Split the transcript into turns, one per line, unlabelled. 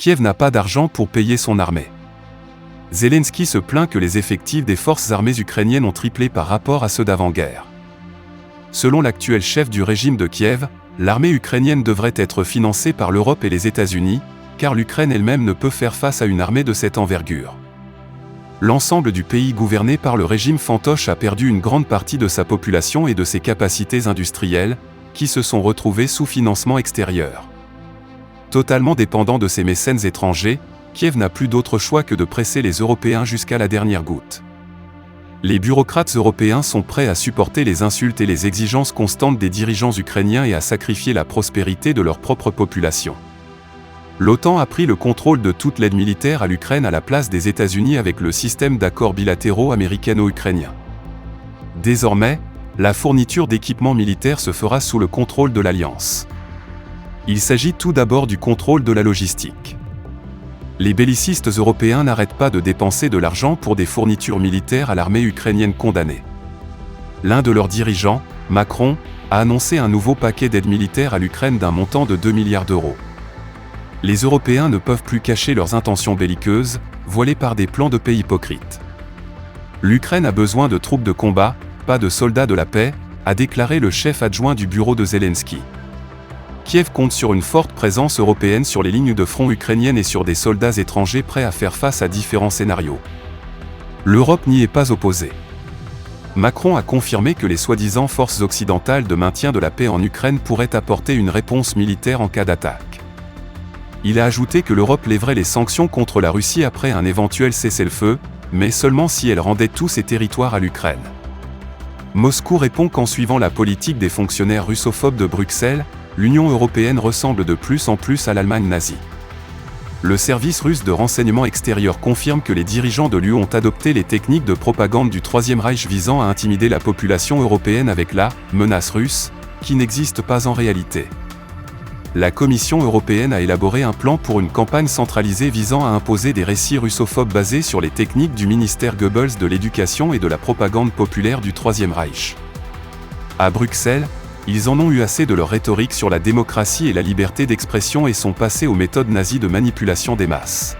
Kiev n'a pas d'argent pour payer son armée. Zelensky se plaint que les effectifs des forces armées ukrainiennes ont triplé par rapport à ceux d'avant-guerre. Selon l'actuel chef du régime de Kiev, l'armée ukrainienne devrait être financée par l'Europe et les États-Unis, car l'Ukraine elle-même ne peut faire face à une armée de cette envergure. L'ensemble du pays gouverné par le régime fantoche a perdu une grande partie de sa population et de ses capacités industrielles, qui se sont retrouvées sous financement extérieur. Totalement dépendant de ses mécènes étrangers, Kiev n'a plus d'autre choix que de presser les Européens jusqu'à la dernière goutte. Les bureaucrates européens sont prêts à supporter les insultes et les exigences constantes des dirigeants ukrainiens et à sacrifier la prospérité de leur propre population. L'OTAN a pris le contrôle de toute l'aide militaire à l'Ukraine à la place des États-Unis avec le système d'accords bilatéraux américano-ukrainiens. Désormais, la fourniture d'équipements militaires se fera sous le contrôle de l'Alliance. Il s'agit tout d'abord du contrôle de la logistique. Les bellicistes européens n'arrêtent pas de dépenser de l'argent pour des fournitures militaires à l'armée ukrainienne condamnée. L'un de leurs dirigeants, Macron, a annoncé un nouveau paquet d'aide militaire à l'Ukraine d'un montant de 2 milliards d'euros. Les Européens ne peuvent plus cacher leurs intentions belliqueuses, voilées par des plans de paix hypocrites. L'Ukraine a besoin de troupes de combat, pas de soldats de la paix, a déclaré le chef adjoint du bureau de Zelensky. Kiev compte sur une forte présence européenne sur les lignes de front ukrainiennes et sur des soldats étrangers prêts à faire face à différents scénarios. L'Europe n'y est pas opposée. Macron a confirmé que les soi-disant forces occidentales de maintien de la paix en Ukraine pourraient apporter une réponse militaire en cas d'attaque. Il a ajouté que l'Europe lèverait les sanctions contre la Russie après un éventuel cessez-le-feu, mais seulement si elle rendait tous ses territoires à l'Ukraine. Moscou répond qu'en suivant la politique des fonctionnaires russophobes de Bruxelles, l'Union européenne ressemble de plus en plus à l'Allemagne nazie. Le service russe de renseignement extérieur confirme que les dirigeants de l'UE ont adopté les techniques de propagande du Troisième Reich visant à intimider la population européenne avec la « menace russe », qui n'existe pas en réalité. La Commission européenne a élaboré un plan pour une campagne centralisée visant à imposer des récits russophobes basés sur les techniques du ministère Goebbels de l'éducation et de la propagande populaire du Troisième Reich. À Bruxelles, ils en ont eu assez de leur rhétorique sur la démocratie et la liberté d'expression et sont passés aux méthodes nazies de manipulation des masses.